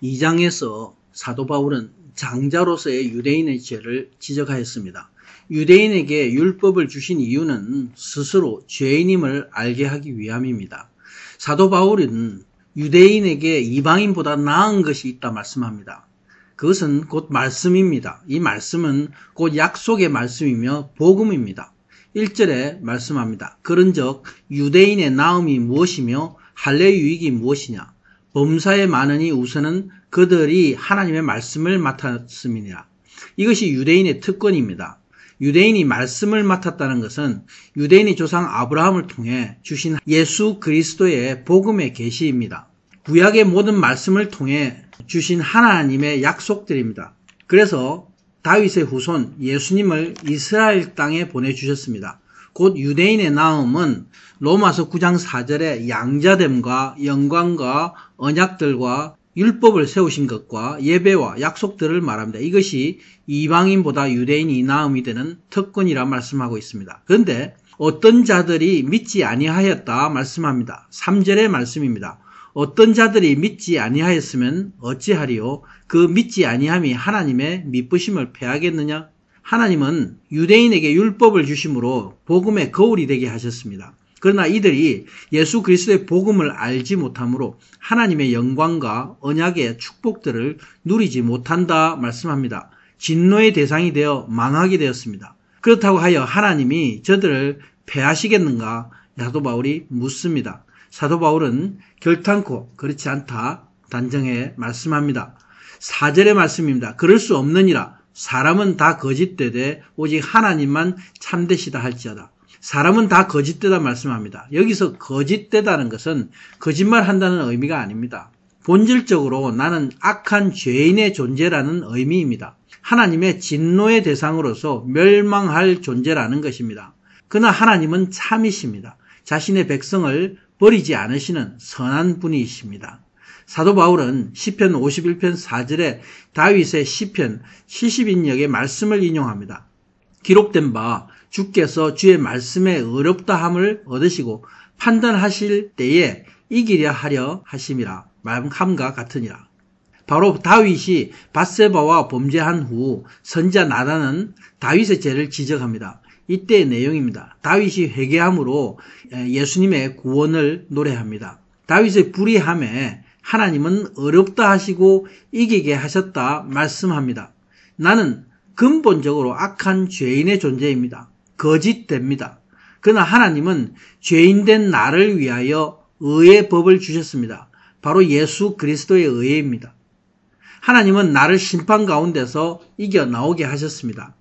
2장에서 사도 바울은 장자로서의 유대인의 죄를 지적하였습니다. 유대인에게 율법을 주신 이유는 스스로 죄인임을 알게 하기 위함입니다. 사도 바울은 유대인에게 이방인보다 나은 것이 있다 말씀합니다. 그것은 곧 말씀입니다. 이 말씀은 곧 약속의 말씀이며 복음입니다. 1절에 말씀합니다. 그런즉 유대인의 나음이 무엇이며 할례 유익이 무엇이냐? 범사에 많으니 우선은 그들이 하나님의 말씀을 맡았음이니라. 이것이 유대인의 특권입니다. 유대인이 말씀을 맡았다는 것은 유대인의 조상 아브라함을 통해 주신 예수 그리스도의 복음의 계시입니다. 구약의 모든 말씀을 통해 주신 하나님의 약속들입니다. 그래서 다윗의 후손 예수님을 이스라엘 땅에 보내주셨습니다. 곧 유대인의 나음은 로마서 9장 4절에 양자됨과 영광과 언약들과 율법을 세우신 것과 예배와 약속들을 말합니다. 이것이 이방인보다 유대인이 나음이 되는 특권이라 말씀하고 있습니다. 그런데 어떤 자들이 믿지 아니하였다 말씀합니다. 3절의 말씀입니다. 어떤 자들이 믿지 아니하였으면 어찌하리요? 그 믿지 아니함이 하나님의 미쁘심을 패하겠느냐? 하나님은 유대인에게 율법을 주심으로 복음의 거울이 되게 하셨습니다. 그러나 이들이 예수 그리스도의 복음을 알지 못하므로 하나님의 영광과 언약의 축복들을 누리지 못한다 말씀합니다. 진노의 대상이 되어 망하게 되었습니다. 그렇다고 하여 하나님이 저들을 패하시겠는가? 사도 바울이 묻습니다. 사도 바울은 결탄코 그렇지 않다 단정해 말씀합니다. 4절의 말씀입니다. 그럴 수 없느니라. 사람은 다 거짓되되 오직 하나님만 참되시다 할지어다. 사람은 다 거짓되다 말씀합니다. 여기서 거짓되다는 것은 거짓말한다는 의미가 아닙니다. 본질적으로 나는 악한 죄인의 존재라는 의미입니다. 하나님의 진노의 대상으로서 멸망할 존재라는 것입니다. 그러나 하나님은 참이십니다. 자신의 백성을 버리지 않으시는 선한 분이십니다. 사도 바울은 시편 51편 4절에 다윗의 시편 70인역의 말씀을 인용합니다. 기록된 바 주께서 주의 말씀에 어렵다함을 얻으시고 판단하실 때에 이기려 하려 하심이라 말함과 같으니라. 바로 다윗이 밧세바와 범죄한 후 선지자 나단은 다윗의 죄를 지적합니다. 이때의 내용입니다. 다윗이 회개함으로 예수님의 구원을 노래합니다. 다윗의 불의함에 하나님은 어렵다 하시고 이기게 하셨다 말씀합니다. 나는 근본적으로 악한 죄인의 존재입니다. 거짓됩니다. 그러나 하나님은 죄인된 나를 위하여 의의 법을 주셨습니다. 바로 예수 그리스도의 의입니다. 하나님은 나를 심판 가운데서 이겨 나오게 하셨습니다.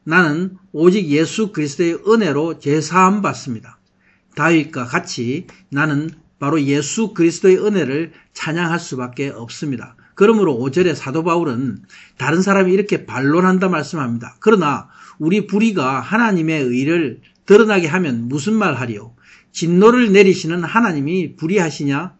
나는 오직 예수 그리스도의 은혜로 죄사함 받습니다. 다윗과 같이 나는 바로 예수 그리스도의 은혜를 찬양할 수밖에 없습니다. 그러므로 5절에 사도 바울은 다른 사람이 이렇게 반론한다 말씀합니다. 그러나 우리 불의가 하나님의 의를 드러나게 하면 무슨 말 하리요? 진노를 내리시는 하나님이 불의하시냐?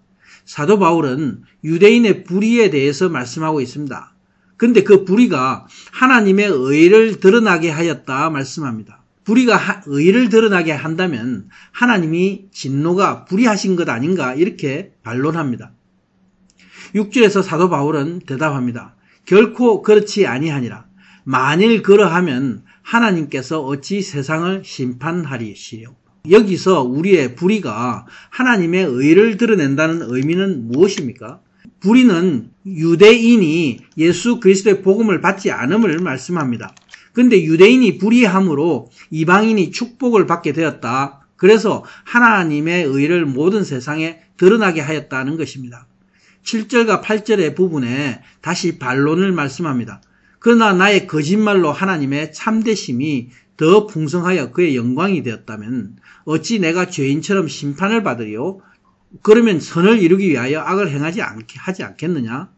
사도 바울은 유대인의 불의에 대해서 말씀하고 있습니다. 근데 그 불의가 하나님의 의를 드러나게 하였다 말씀합니다. 불의가 의를 드러나게 한다면 하나님이 진노가 불의하신 것 아닌가 이렇게 반론합니다. 6절에서 사도 바울은 대답합니다. 결코 그렇지 아니하니라. 만일 그러하면 하나님께서 어찌 세상을 심판하리시요. 여기서 우리의 불의가 하나님의 의를 드러낸다는 의미는 무엇입니까? 불의는 유대인이 예수 그리스도의 복음을 받지 않음을 말씀합니다. 그런데 유대인이 불의함으로 이방인이 축복을 받게 되었다. 그래서 하나님의 의를 모든 세상에 드러나게 하였다는 것입니다. 7절과 8절의 부분에 다시 반론을 말씀합니다. 그러나 나의 거짓말로 하나님의 참되심이 더 풍성하여 그의 영광이 되었다면 어찌 내가 죄인처럼 심판을 받으리요? 그러면 선을 이루기 위하여 악을 행하지 않겠느냐?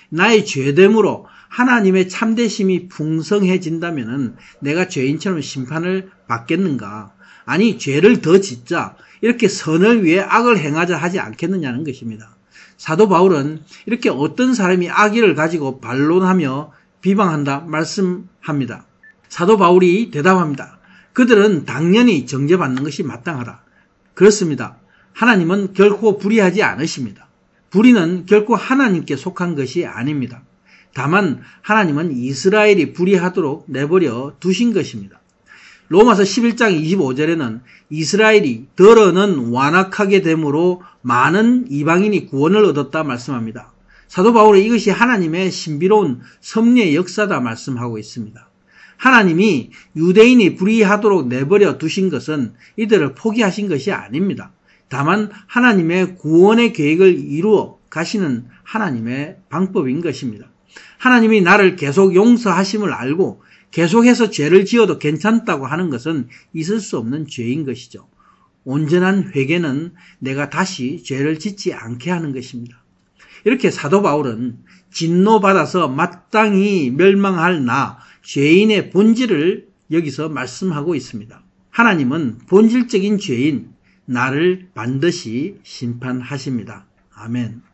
나의 죄됨으로 하나님의 참되심이 풍성해진다면 내가 죄인처럼 심판을 받겠는가? 아니 죄를 더 짓자 이렇게 선을 위해 악을 행하자 하지 않겠느냐는 것입니다. 사도 바울은 이렇게 어떤 사람이 악의를 가지고 반론하며 비방한다 말씀합니다. 사도 바울이 대답합니다. 그들은 당연히 정죄받는 것이 마땅하다. 그렇습니다. 하나님은 결코 불의하지 않으십니다. 불의는 결코 하나님께 속한 것이 아닙니다. 다만 하나님은 이스라엘이 불의하도록 내버려 두신 것입니다. 로마서 11장 25절에는 이스라엘이 더러는 완악하게 되므로 많은 이방인이 구원을 얻었다 말씀합니다. 사도 바울은 이것이 하나님의 신비로운 섭리의 역사다 말씀하고 있습니다. 하나님이 유대인이 불의하도록 내버려 두신 것은 이들을 포기하신 것이 아닙니다. 다만 하나님의 구원의 계획을 이루어 가시는 하나님의 방법인 것입니다. 하나님이 나를 계속 용서하심을 알고 계속해서 죄를 지어도 괜찮다고 하는 것은 있을 수 없는 죄인 것이죠. 온전한 회개는 내가 다시 죄를 짓지 않게 하는 것입니다. 이렇게 사도 바울은 진노받아서 마땅히 멸망할 죄인의 본질을 여기서 말씀하고 있습니다. 하나님은 본질적인 죄인 나를 반드시 심판하십니다. 아멘.